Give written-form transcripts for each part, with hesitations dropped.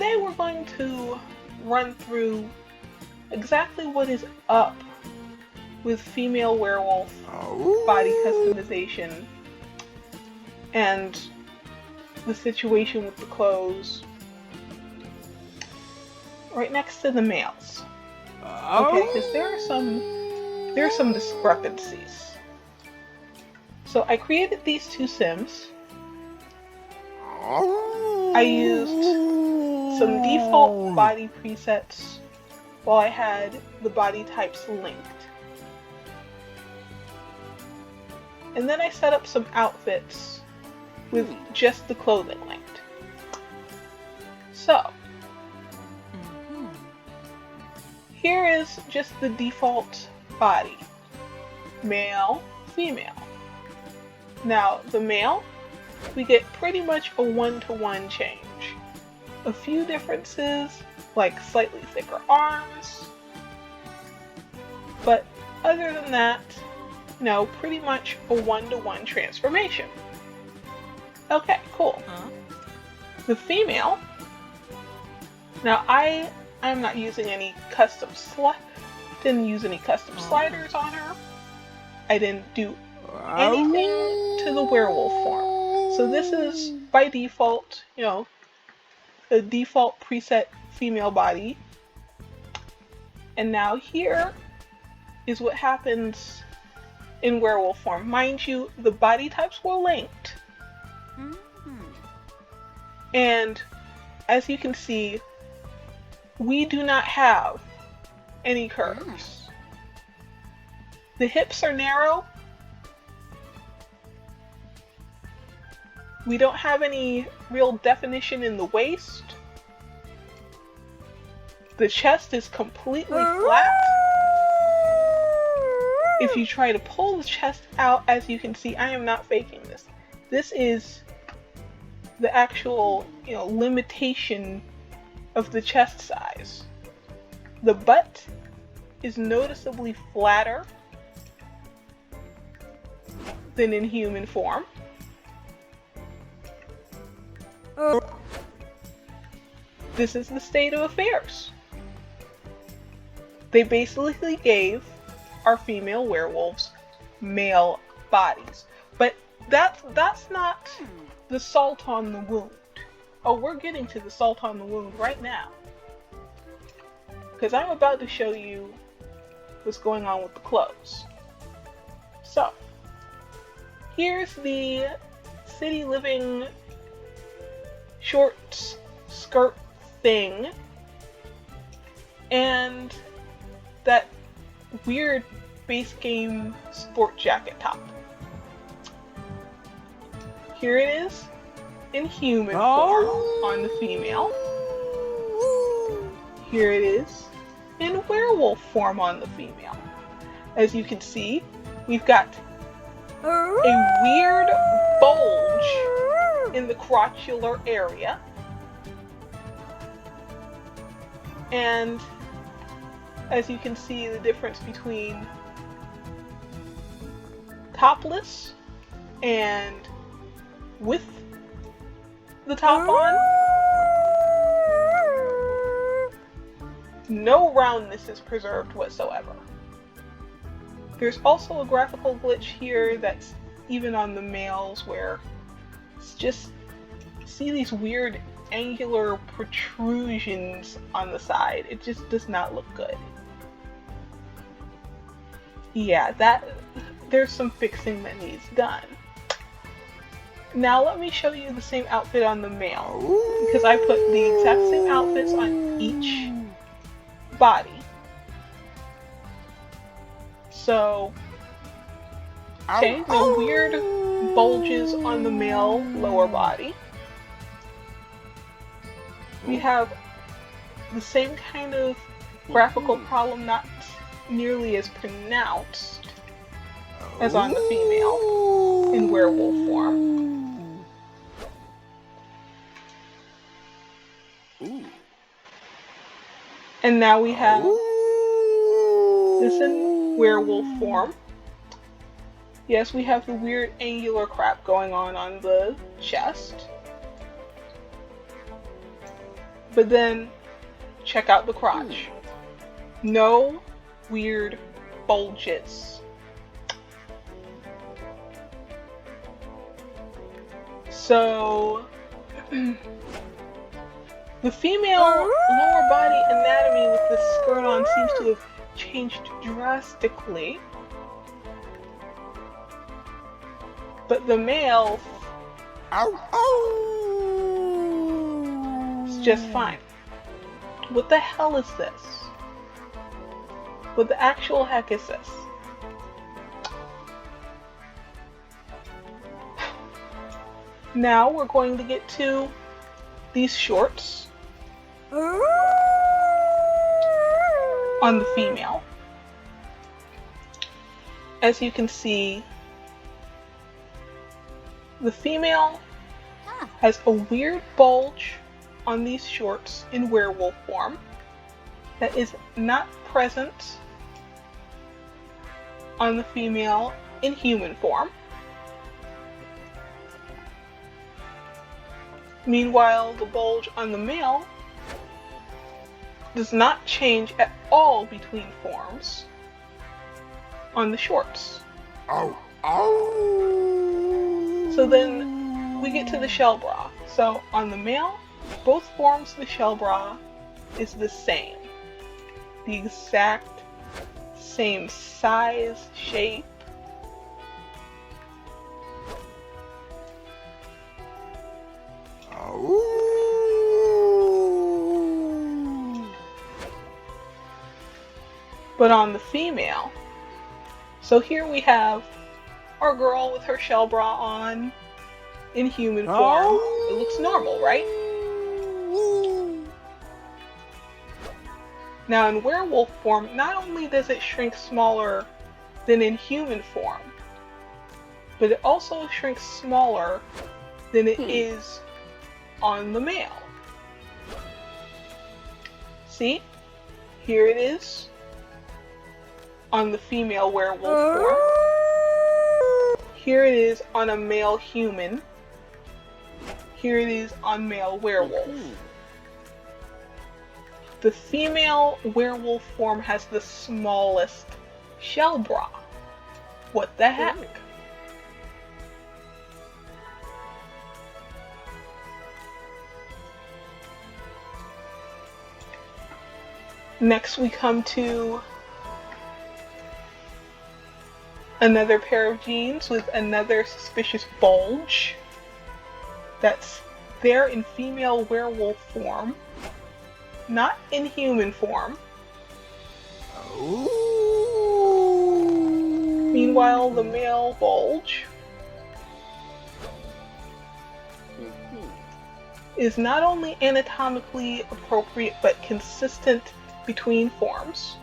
today we're going to run through exactly what is up with female werewolf body customization and the situation with the clothes right next to the males. Okay, because there are some discrepancies. So I created these two Sims. I used some default body presets while I had the body types linked. And then I set up some outfits with just the clothing linked. So, here is just the default body. Male, female. Now, the male, we get pretty much a one-to-one change. A few differences, like slightly thicker arms, but other than that, no, pretty much a one-to-one transformation. Okay, cool. The female, now I'm not using any custom didn't use any custom sliders on her. I didn't do anything to the werewolf form. So this is by default, a default preset female body. And now here is what happens in werewolf form. Mind you, the body types were linked. And as you can see, we do not have any curves. The hips are narrow. We don't have any real definition in the waist. The chest is completely flat. If you try to pull the chest out, as you can see, I am not faking this. This is the actual, limitation of the chest size. The butt is noticeably flatter than in human form. This is the state of affairs. They basically gave our female werewolves male bodies. But that's not the salt on the wound. Oh, we're getting to the salt on the wound right now. Because I'm about to show you what's going on with the clothes. So, here's the city living short skirt thing. And that weird base game sport jacket top. Here it is in human form on the female. Here it is in werewolf form on the female. As you can see, we've got a weird bulge in the crotchular area. And as you can see, the difference between topless and with the top on. No roundness is preserved whatsoever. There's also a graphical glitch here that's even on the males where it's just, see these weird angular protrusions on the side. It just does not look good. Yeah, there's some fixing that needs done. Now let me show you the same outfit on the male, because I put the exact same outfits on each body. So, okay, the weird bulges on the male lower body. We have the same kind of graphical problem, not nearly as pronounced as on the female in werewolf form. And now we have this in werewolf form. Yes, we have the weird angular crap going on the chest. But then check out the crotch. No weird bulges. So the female lower body anatomy with the skirt on seems to have changed drastically. But the male is just fine. What the hell is this? What the actual heck is this? Now we're going to get to these shorts on the female. As you can see, the female has a weird bulge on these shorts in werewolf form that is not present on the female in human form. Meanwhile, the bulge on the male does not change at all between forms on the shorts. So then we get to the shell bra. So on the male, both forms of the shell bra is the same. The exact same size, shape. But on the female, so here we have our girl with her shell bra on in human form. It looks normal, right? Now in werewolf form, not only does it shrink smaller than in human form, but it also shrinks smaller than it is on the male. See? Here it is on the female werewolf form. Here it is on a male human. Here it is on male werewolf. The female werewolf form has the smallest shell bra. What the heck? Next we come to another pair of jeans with another suspicious bulge that's there in female werewolf form, not in human form. Meanwhile, the male bulge is not only anatomically appropriate but consistent between forms.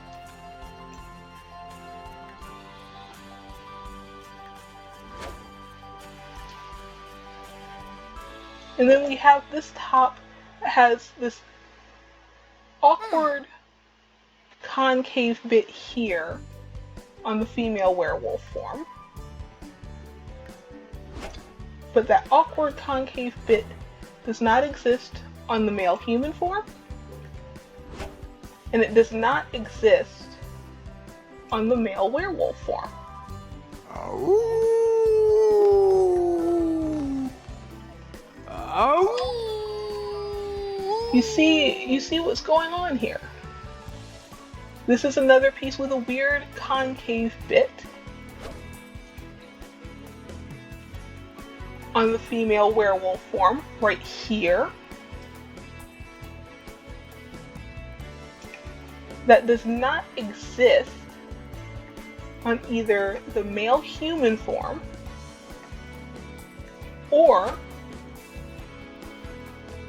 And then we have this top that has this awkward concave bit here on the female werewolf form. But that awkward concave bit does not exist on the male human form, and it does not exist on the male werewolf form. You see what's going on here. This is another piece with a weird concave bit on the female werewolf form right here. That does not exist on either the male human form or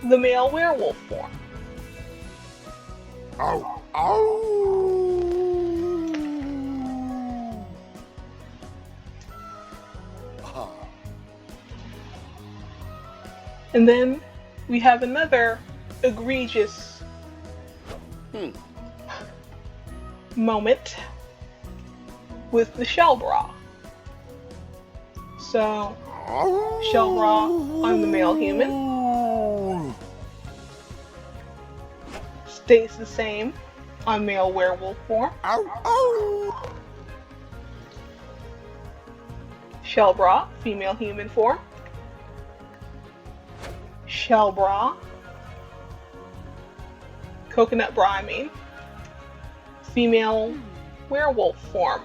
the male werewolf form. And then we have another egregious moment with the shell bra. So, shell bra on the male human. stays the same on male werewolf form. Shell bra, female human form. Shell bra. Coconut bra, I mean. Female werewolf form.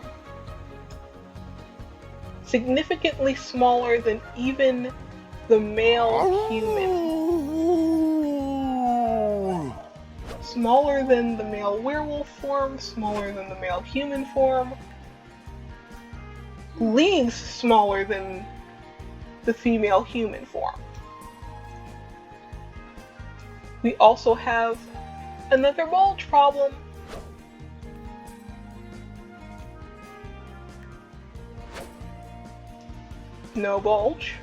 Significantly smaller than even the male human. Smaller than the male werewolf form, smaller than the male human form. Leagues smaller than the female human form. We also have another bulge problem. No bulge.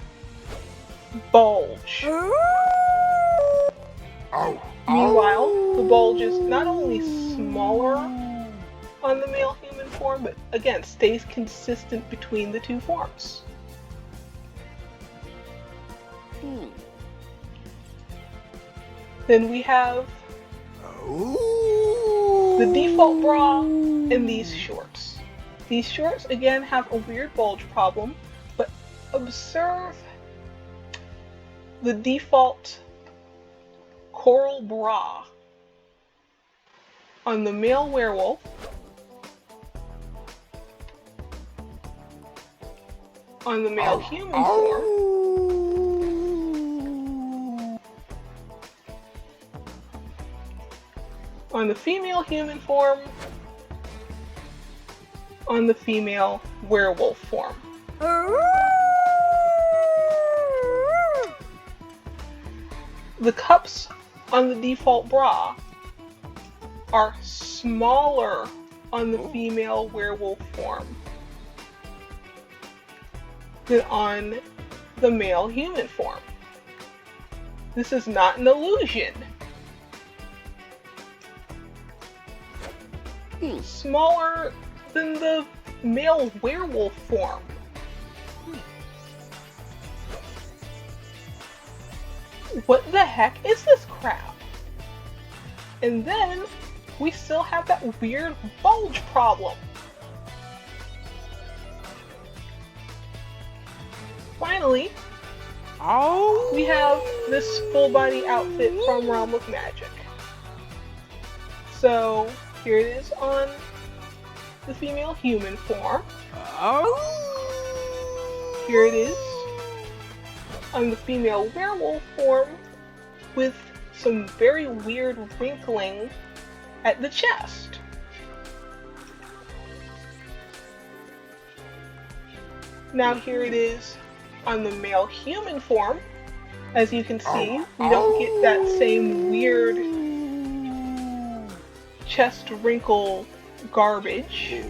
Bulge. Meanwhile, the bulge is not only smaller on the male human form, but again, stays consistent between the two forms. Then we have the default bra and these shorts. These shorts again have a weird bulge problem, but observe the default coral bra on the male werewolf on the male human form on the female human form on the female werewolf form. The cups on the default bra are smaller on the female werewolf form than on the male human form. This is not an illusion. Smaller than the male werewolf form. What the heck is this crap? And then we still have that weird bulge problem. Finally, we have this full body outfit from Realm of Magic. So here it is on the female human form. Here it is on the female werewolf form with some very weird wrinkling at the chest. Now here it is on the male human form. As you can see, we don't get that same weird chest wrinkle garbage.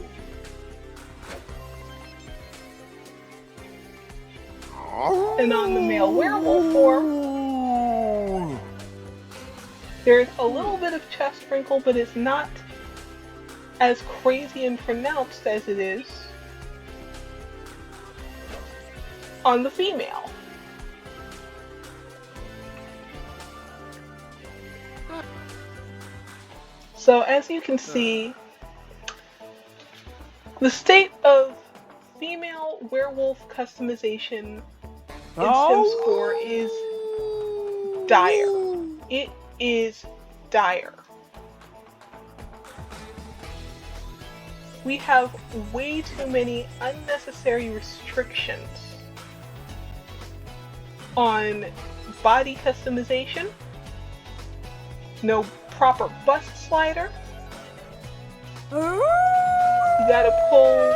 And on the male werewolf form, there's a little bit of chest wrinkle, but it's not as crazy and pronounced as it is on the female. So as you can see, the state of female werewolf customization in SimScore is dire. It is dire. We have way too many unnecessary restrictions on body customization. No proper bust slider. You gotta pull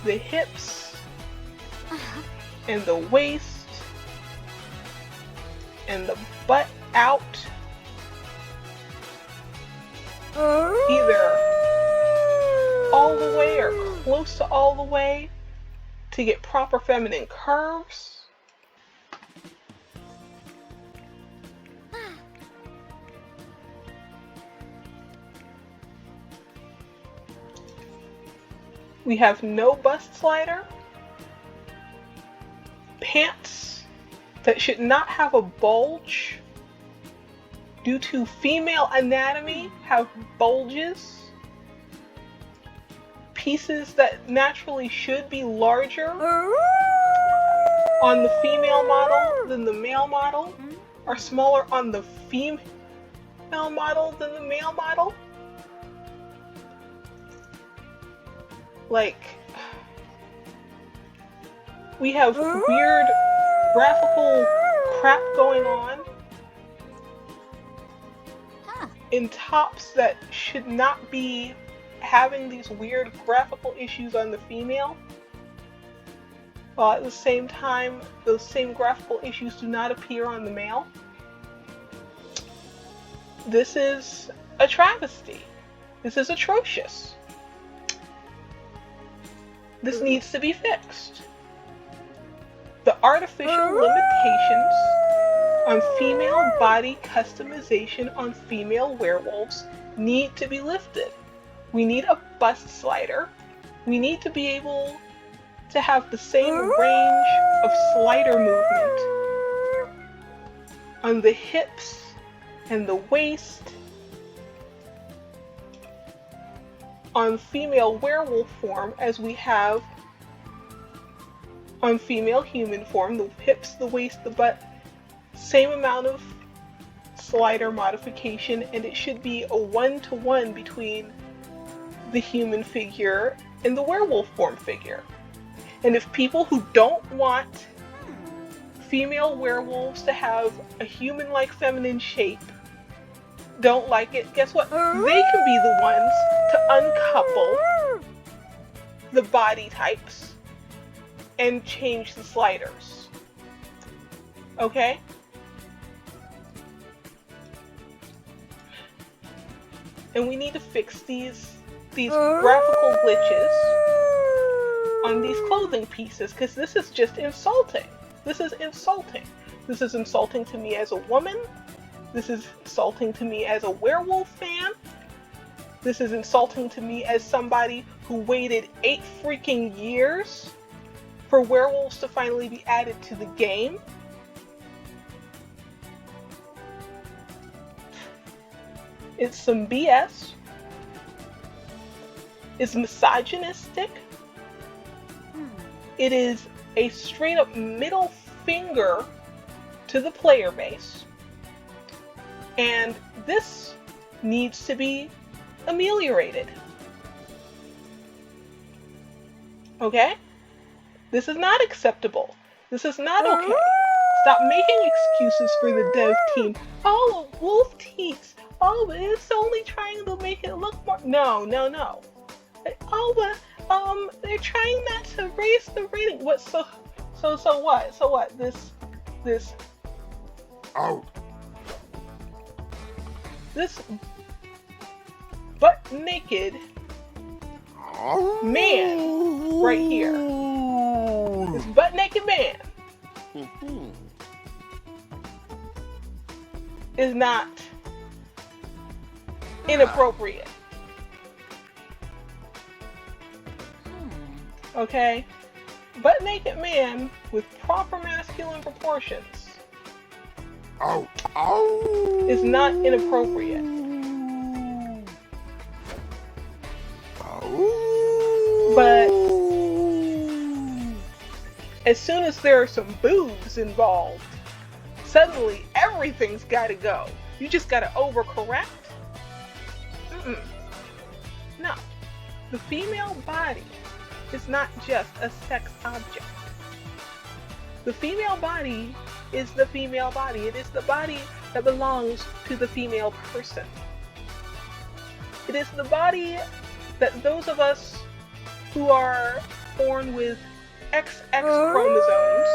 the hips and the waist and the butt out. Either all the way or close to all the way to get proper feminine curves. We have no bust slider, pants that should not have a bulge due to female anatomy, have bulges, pieces that naturally should be larger on the female model than the male model are smaller on the female model than the male model. Like, we have weird graphical crap going on in tops that should not be having these weird graphical issues on the female, while at the same time those same graphical issues do not appear on the male. This is a travesty. This is atrocious. This needs to be fixed. The artificial limitations on female body customization on female werewolves need to be lifted. We need a bust slider. We need to be able to have the same range of slider movement on the hips and the waist on female werewolf form as we have on female human form. The hips, the waist, the butt, same amount of slider modification, and it should be a 1-to-1 between the human figure and the werewolf form figure. And if people who don't want female werewolves to have a human-like feminine shape don't like it, guess what? They can be the ones to uncouple the body types and change the sliders. Okay? And we need to fix these graphical glitches on these clothing pieces, because this is just insulting. This is insulting. This is insulting to me as a woman. This is insulting to me as a werewolf fan. This is insulting to me as somebody who waited 8 freaking years for werewolves to finally be added to the game. It's some BS. It's misogynistic. It is a straight up middle finger to the player base. And this needs to be ameliorated. Okay? This is not acceptable. This is not okay. Stop making excuses for the dev team. Oh, wolf teeth. Oh, but it's only trying to make it look more. No. Oh, but they're trying not to raise the rating. What? So what? So what? This. Out. This butt naked man right here. This butt naked man is not inappropriate. Okay? Butt naked man with proper masculine proportions is not inappropriate. But as soon as there are some boobs involved, suddenly everything's got to go. You just got to overcorrect. No. The female body is not just a sex object. The female body is the female body. It is the body that belongs to the female person. It is the body that those of us who are born with XX chromosomes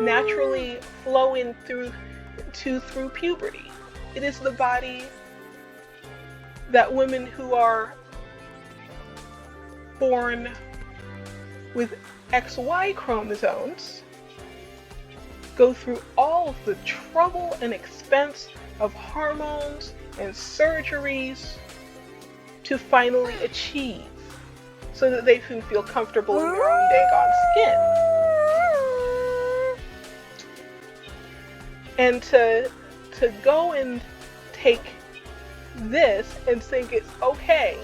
naturally flow in through puberty. It is the body that women who are born with XY chromosomes go through all of the trouble and expense of hormones and surgeries to finally achieve, so that they can feel comfortable in their own dang-on skin. And to go and take this and think it's okay,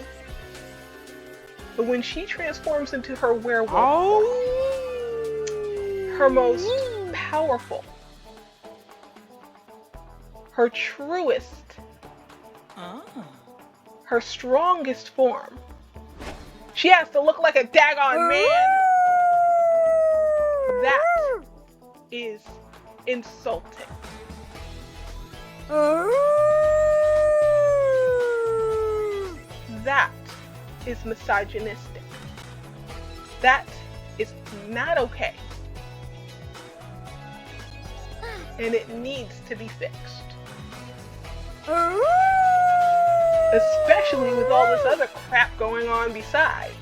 but when she transforms into her werewolf form, her most powerful, her truest, her strongest form, she has to look like a daggone man. That is insulting. That is misogynistic. That is not okay. And it needs to be fixed. Especially with all this other crap going on besides.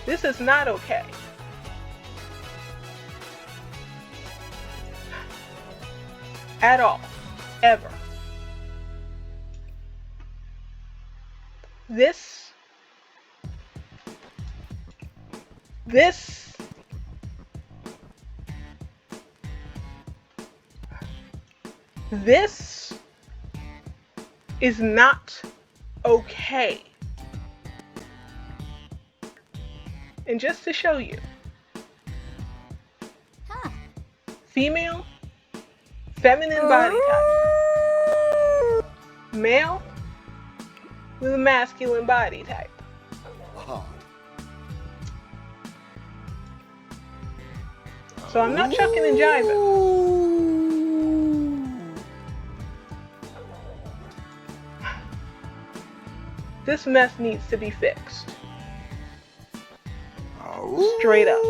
This is not okay. At all. Ever. This is not okay. And just to show you, female, feminine body type, male with a masculine body type. So I'm not chucking and jiving. This mess needs to be fixed. Straight up.